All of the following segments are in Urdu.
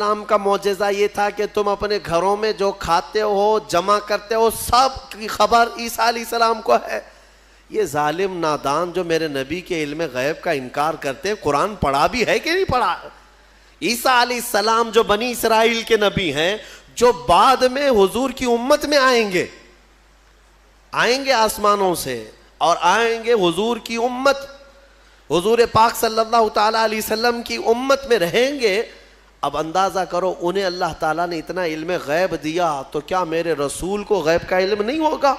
اسلام کا معجزہ یہ تھا کہ تم اپنے گھروں میں جو کھاتے ہو جمع کرتے ہو سب کی خبر عیسیٰ علیہ السلام کو ہے۔ یہ ظالم نادان جو میرے نبی کے علم غیب کا انکار کرتے ہیں، قرآن پڑھا بھی ہے کہ نہیں پڑھا؟ عیسیٰ علیہ السلام جو بنی اسرائیل کے نبی ہیں، جو بعد میں حضور کی امت میں آئیں گے آسمانوں سے، اور آئیں گے حضور کی امت، حضور پاک صلی اللہ تعالیٰ علیہ وسلم کی امت میں رہیں گے۔ اب اندازہ کرو انہیں اللہ تعالیٰ نے اتنا علم غیب دیا، تو کیا میرے رسول کو غیب کا علم نہیں ہوگا؟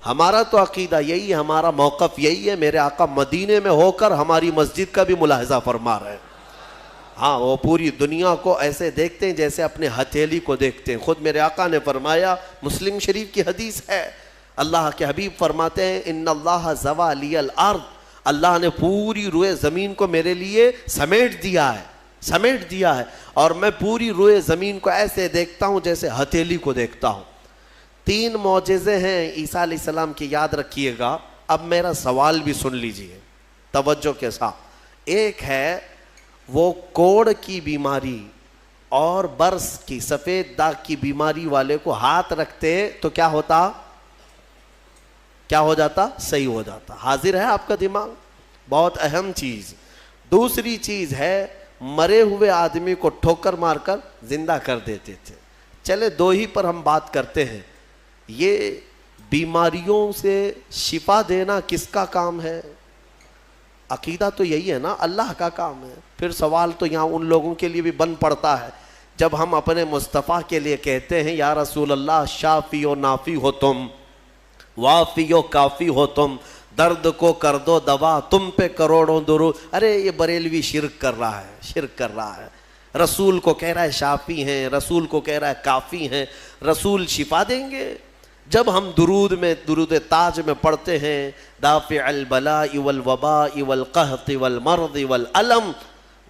ہمارا تو عقیدہ یہی ہے، ہمارا موقف یہی ہے۔ میرے آقا مدینے میں ہو کر ہماری مسجد کا بھی ملاحظہ فرما رہے ہیں۔ ہاں، وہ پوری دنیا کو ایسے دیکھتے ہیں جیسے اپنے ہتھیلی کو دیکھتے ہیں۔ خود میرے آقا نے فرمایا، مسلم شریف کی حدیث ہے، اللہ کے حبیب فرماتے ہیں ان اللہ زوى لی الارض، اللہ نے پوری روئے زمین کو میرے لیے سمیٹ دیا ہے، اور میں پوری روئے زمین کو ایسے دیکھتا ہوں جیسے ہتھیلی کو دیکھتا ہوں۔ 3 معجزے ہیں عیسیٰ علیہ السلام کی، یاد رکھیے گا۔ اب میرا سوال بھی سن لیجئے توجہ کے ساتھ۔ ایک ہے وہ کوڑ کی بیماری اور برس کی سفید داغ کی بیماری والے کو ہاتھ رکھتے تو کیا ہوتا؟ صحیح ہو جاتا۔ حاضر ہے آپ کا دماغ؟ بہت اہم چیز۔ دوسری چیز ہے مرے ہوئے آدمی کو ٹھوکر مار کر زندہ کر دیتے تھے۔ چلے 2 ہی پر ہم بات کرتے ہیں۔ یہ بیماریوں سے شفا دینا کس کا کام ہے؟ عقیدہ تو یہی ہے نا، اللہ کا کام ہے۔ پھر سوال تو یہاں ان لوگوں کے لیے بھی بن پڑتا ہے جب ہم اپنے مصطفیٰ کے لیے کہتے ہیں یا رسول اللہ شافی و نافی ہو تم، وافی و کافی ہو تم، درد کو کر دو دوا، تم پہ کروڑوں درود۔ ارے یہ بریلوی شرک کر رہا ہے۔ رسول کو کہہ رہا ہے شافی ہیں، رسول کو کہہ رہا ہے کافی ہیں، رسول شفا دیں گے؟ جب ہم درود تاج میں پڑھتے ہیں دافع البلاء والوباء والقحط والمرض والالم،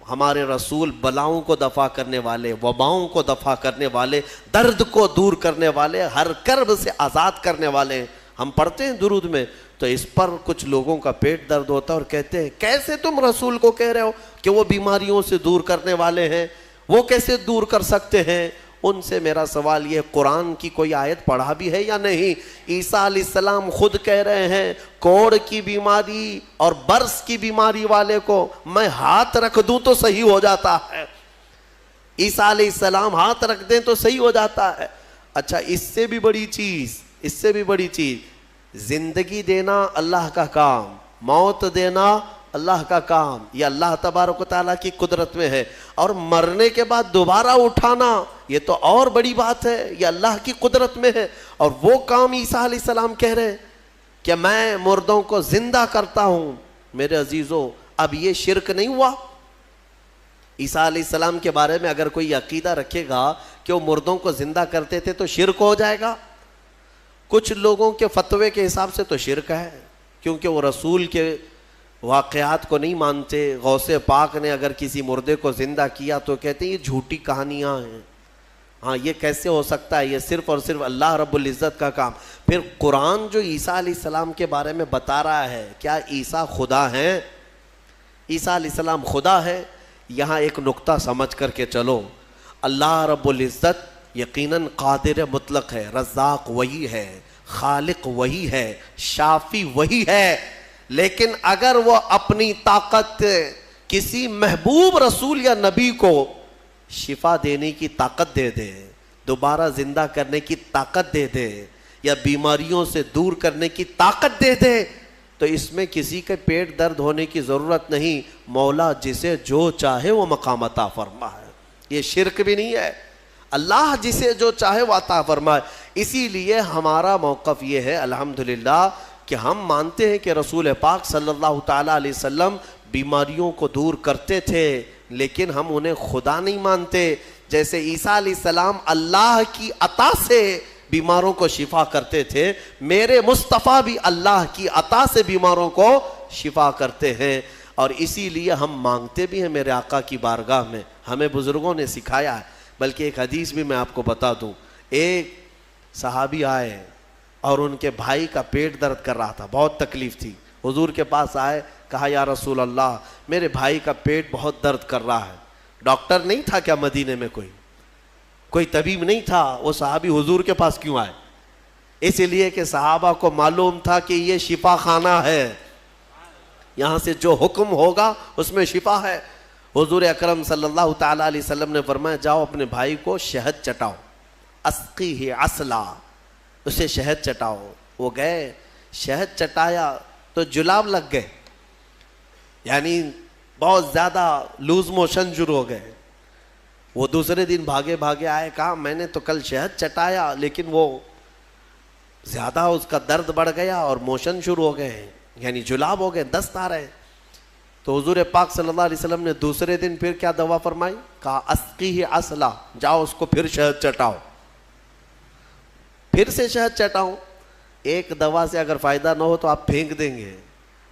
ہمارے رسول بلاؤں کو دفع کرنے والے، وباؤں کو دفع کرنے والے، درد کو دور کرنے والے، ہر کرب سے آزاد کرنے والے، ہم پڑھتے ہیں درود میں۔ تو اس پر کچھ لوگوں کا پیٹ درد ہوتا ہے اور کہتے ہیں کیسے تم رسول کو کہہ رہے ہو کہ وہ بیماریوں سے دور کرنے والے ہیں، وہ کیسے دور کر سکتے ہیں؟ ان سے میرا سوال یہ، قرآن کی کوئی آیت پڑھا بھی ہے یا نہیں؟ عیسیٰ علیہ السلام خود کہہ رہے ہیں کوڑ کی بیماری اور برس کی بیماری والے کو میں ہاتھ رکھ دوں تو صحیح ہو جاتا ہے۔ عیسیٰ علیہ السلام ہاتھ رکھ دیں تو صحیح ہو جاتا ہے۔ اچھا، اس سے بھی بڑی چیز، زندگی دینا اللہ کا کام، موت دینا اللہ کا کام، یہ اللہ تبارک و تعالیٰ کی قدرت میں ہے، اور مرنے کے بعد دوبارہ اٹھانا یہ تو اور بڑی بات ہے، یہ اللہ کی قدرت میں ہے۔ اور وہ کام عیسیٰ علیہ السلام کہہ رہے ہیں کہ میں مردوں کو زندہ کرتا ہوں۔ میرے عزیزو، اب یہ شرک نہیں ہوا؟ عیسیٰ علیہ السلام کے بارے میں اگر کوئی عقیدہ رکھے گا کہ وہ مردوں کو زندہ کرتے تھے تو شرک ہو جائے گا۔ کچھ لوگوں کے فتوے کے حساب سے تو شرک ہے، کیونکہ وہ رسول کے واقعات کو نہیں مانتے۔ غوث پاک نے اگر کسی مردے کو زندہ کیا تو کہتے ہیں یہ جھوٹی کہانیاں ہیں، ہاں یہ کیسے ہو سکتا ہے، یہ صرف اور صرف اللہ رب العزت کا کام۔ پھر قرآن جو عیسیٰ علیہ السلام کے بارے میں بتا رہا ہے، کیا عیسیٰ خدا ہیں؟ عیسیٰ علیہ السلام خدا ہے؟ یہاں ایک نقطہ سمجھ کر کے چلو، اللہ رب العزت یقیناً قادر مطلق ہے، رزاق وہی ہے، خالق وہی ہے، شافی وہی ہے، لیکن اگر وہ اپنی طاقت کسی محبوب رسول یا نبی کو شفا دینے کی طاقت دے دے، دوبارہ زندہ کرنے کی طاقت دے دے، یا بیماریوں سے دور کرنے کی طاقت دے دے، تو اس میں کسی کے پیٹ درد ہونے کی ضرورت نہیں۔ مولا جسے جو چاہے وہ مقام عطا فرما ہے، یہ شرک بھی نہیں ہے۔ اللہ جسے جو چاہے وہ عطا فرمائے۔ اسی لیے ہمارا موقف یہ ہے الحمدللہ کہ ہم مانتے ہیں کہ رسول پاک صلی اللہ تعالیٰ علیہ وسلم بیماریوں کو دور کرتے تھے، لیکن ہم انہیں خدا نہیں مانتے۔ جیسے عیسیٰ علیہ السلام اللہ کی عطا سے بیماروں کو شفا کرتے تھے، میرے مصطفیٰ بھی اللہ کی عطا سے بیماروں کو شفا کرتے ہیں، اور اسی لیے ہم مانگتے بھی ہیں میرے آقا کی بارگاہ میں۔ ہمیں بزرگوں نے سکھایا ہے۔ بلکہ ایک حدیث بھی میں آپ کو بتا دوں، ایک صحابی آئے اور ان کے بھائی کا پیٹ درد کر رہا تھا، بہت تکلیف تھی، حضور کے پاس آئے، کہا یا رسول اللہ میرے بھائی کا پیٹ بہت درد کر رہا ہے۔ ڈاکٹر نہیں تھا کیا مدینے میں کوئی؟ کوئی طبیب نہیں تھا، وہ صحابی حضور کے پاس کیوں آئے؟ اس لیے کہ صحابہ کو معلوم تھا کہ یہ شفا خانہ ہے، یہاں سے جو حکم ہوگا اس میں شفا ہے۔ حضور اکرم صلی اللہ تعالیٰ علیہ وسلم نے فرمایا جاؤ اپنے بھائی کو شہد چٹاؤ، اسقیہ عسلا، اسے شہد چٹاؤ۔ وہ گئے، شہد چٹایا تو جلاب لگ گئے، یعنی بہت زیادہ لوز موشن شروع ہو گئے۔ وہ دوسرے دن بھاگے بھاگے آئے، کہا میں نے تو کل شہد چٹایا لیکن وہ زیادہ اس کا درد بڑھ گیا اور موشن شروع ہو گئے ہیں، یعنی جلاب ہو گئے، دست آ رہے ہیں۔ تو حضور پاک صلی اللہ علیہ وسلم نے دوسرے دن پھر کیا دوا فرمائی؟ کہا اسقیہ عسلا، جاؤ اس کو پھر شہد چٹاؤ، پھر سے شہد چٹاؤ۔ ایک دوا سے اگر فائدہ نہ ہو تو آپ پھینک دیں گے۔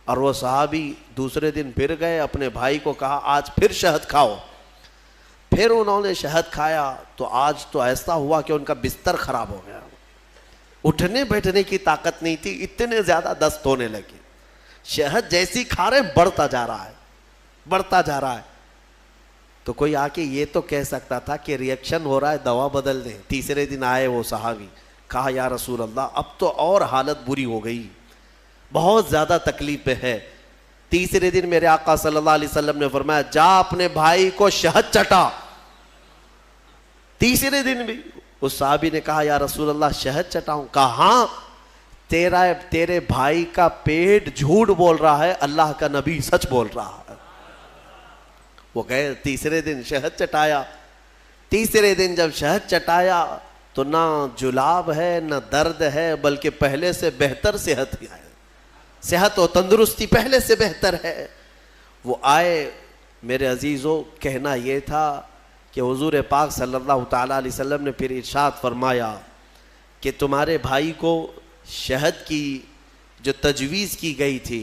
اور وہ صحابی دوسرے دن پھر گئے، اپنے بھائی کو کہا آج پھر شہد کھاؤ۔ پھر انہوں نے شہد کھایا تو آج تو ایسا ہوا کہ ان کا بستر خراب ہو گیا، اٹھنے بیٹھنے کی طاقت نہیں تھی، اتنے زیادہ دست ہونے لگے۔ شہد جیسی کھا رہے بڑھتا جا رہا ہے، بڑھتا جا رہا ہے۔ تو کوئی آ کے یہ تو کہہ سکتا تھا کہ ریئیکشن ہو رہا ہے، دوا بدل دیں۔ تیسرے دن آئے وہ صحابی، کہا یا رسول اللہ اب تو اور حالت بری ہو گئی، بہت زیادہ تکلیف ہے۔ تیسرے دن میرے آقا صلی اللہ علیہ وسلم نے فرمایا جا اپنے بھائی کو شہد چٹا۔ تیسرے دن بھی اس صحابی نے کہا یا رسول اللہ شہد چٹاؤں؟ کہا ہاں، تیرے بھائی کا پیٹ جھوٹ بول رہا ہے، اللہ کا نبی سچ بول رہا ہے۔ وہ گئے تیسرے دن شہد چٹایا۔ تیسرے دن جب شہد چٹایا تو نہ جلاب ہے نہ درد ہے، بلکہ پہلے سے بہتر صحت ہے، صحت و تندرستی پہلے سے بہتر ہے۔ وہ آئے، میرے عزیزو کہنا یہ تھا کہ حضور پاک صلی اللہ تعالیٰ علیہ وسلم نے پھر ارشاد فرمایا کہ تمہارے بھائی کو شہد کی جو تجویز کی گئی تھی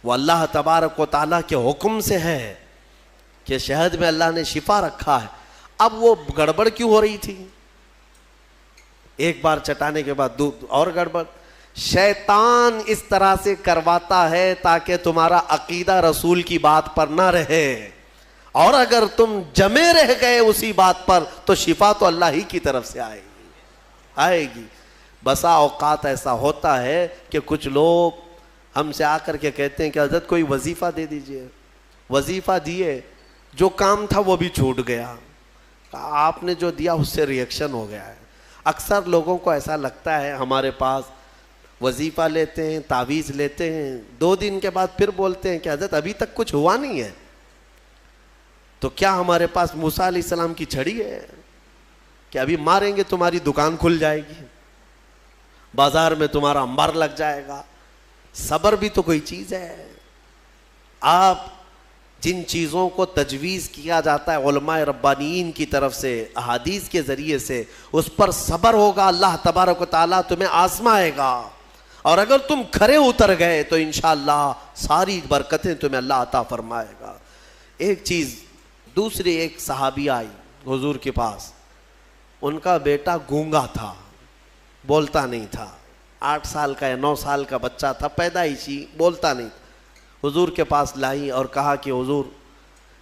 وہ اللہ تبارک و تعالیٰ کے حکم سے ہے کہ شہد میں اللہ نے شفا رکھا ہے۔ اب وہ گڑبڑ کیوں ہو رہی تھی؟ ایک بار چٹانے کے بعد اور گڑبڑ۔ شیطان اس طرح سے کرواتا ہے تاکہ تمہارا عقیدہ رسول کی بات پر نہ رہے، اور اگر تم جمے رہ گئے اسی بات پر تو شفا تو اللہ ہی کی طرف سے آئے گی۔ بسا اوقات ایسا ہوتا ہے کہ کچھ لوگ ہم سے آ کر کے کہتے ہیں کہ حضرت کوئی وظیفہ دے دیجئے، وظیفہ دیے، جو کام تھا وہ بھی چھوٹ گیا، آپ نے جو دیا اس سے ریئیکشن ہو گیا ہے۔ اکثر لوگوں کو ایسا لگتا ہے ہمارے پاس وظیفہ لیتے ہیں، تعویذ لیتے ہیں، 2 دن کے بعد پھر بولتے ہیں کہ حضرت ابھی تک کچھ ہوا نہیں ہے۔ تو کیا ہمارے پاس موسیٰ علیہ السلام کی چھڑی ہے کہ ابھی ماریں گے تمہاری دکان کھل جائے گی، بازار میں تمہارا انبار لگ جائے گا؟ صبر بھی تو کوئی چیز ہے۔ آپ جن چیزوں کو تجویز کیا جاتا ہے علماء ربانیین کی طرف سے احادیث کے ذریعے سے، اس پر صبر ہوگا، اللہ تبارک و تعالیٰ تمہیں آزمائے گا، اور اگر تم کھرے اتر گئے تو انشاءاللہ ساری برکتیں تمہیں اللہ عطا فرمائے گا۔ ایک چیز دوسری، ایک صحابی آئی حضور کے پاس، ان کا بیٹا گونگا تھا، بولتا نہیں تھا، 8 سال کا یا 9 سال کا بچہ تھا، پیدائشی، بولتا نہیں تھا۔ حضور کے پاس لائی اور کہا کہ حضور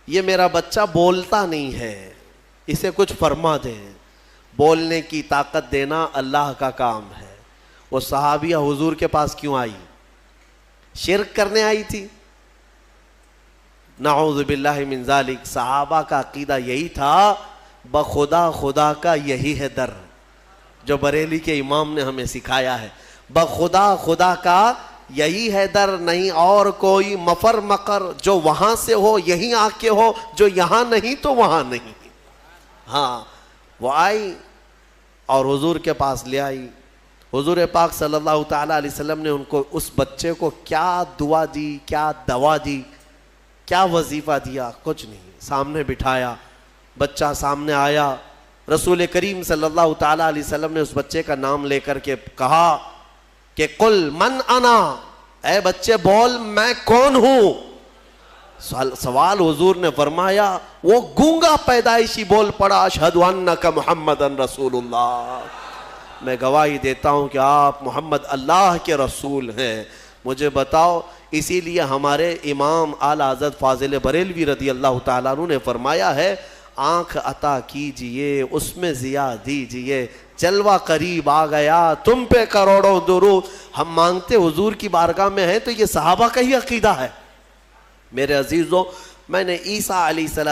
یہ میرا بچہ بولتا نہیں ہے، اسے کچھ فرما دیں، بولنے کی طاقت دینا اللہ کا کام ہے۔ وہ صحابیہ حضور کے پاس کیوں آئی؟ شرک کرنے آئی تھی؟ نعوذ باللہ من ذالک۔ صحابہ کا عقیدہ یہی تھا، بخدا خدا کا یہی ہے در، جو بریلی کے امام نے ہمیں سکھایا ہے، بخدا خدا کا یہی ہے در، نہیں اور کوئی مفر مقر، جو وہاں سے ہو یہیں آ کے ہو، جو یہاں نہیں تو وہاں نہیں۔ ہاں، وہ آئی اور حضور کے پاس لے آئی۔ حضور پاک صلی اللہ تعالیٰ علیہ وسلم نے ان کو، اس بچے کو کیا دعا دی، کیا دوا دی، کیا وظیفہ دیا؟ کچھ نہیں۔ سامنے بٹھایا، بچہ سامنے آیا، رسول کریم صلی اللہ تعالیٰ علیہ وسلم نے اس بچے کا نام لے کر کے کہا کہ قل من انا، اے بچے بول میں کون ہوں؟ سوال حضور نے فرمایا، وہ گونگا پیدائشی بول پڑا، اشہد انک محمد رسول اللہ، میں گواہی دیتا ہوں کہ آپ محمد اللہ کے رسول ہیں۔ مجھے بتاؤ، اسی لیے ہمارے امام اعلیٰ حضرت فاضل بریلوی رضی اللہ تعالیٰ عنہ نے فرمایا ہے، آنکھ عطا کیجئے اس میں ضیا دیجئے، جلوہ قریب آ گیا تم پہ کروڑوں درود۔ ہم مانگتے حضور کی بارگاہ میں ہیں تو یہ صحابہ کا ہی عقیدہ ہے۔ میرے عزیزوں، میں نے عیسیٰ علیہ السلام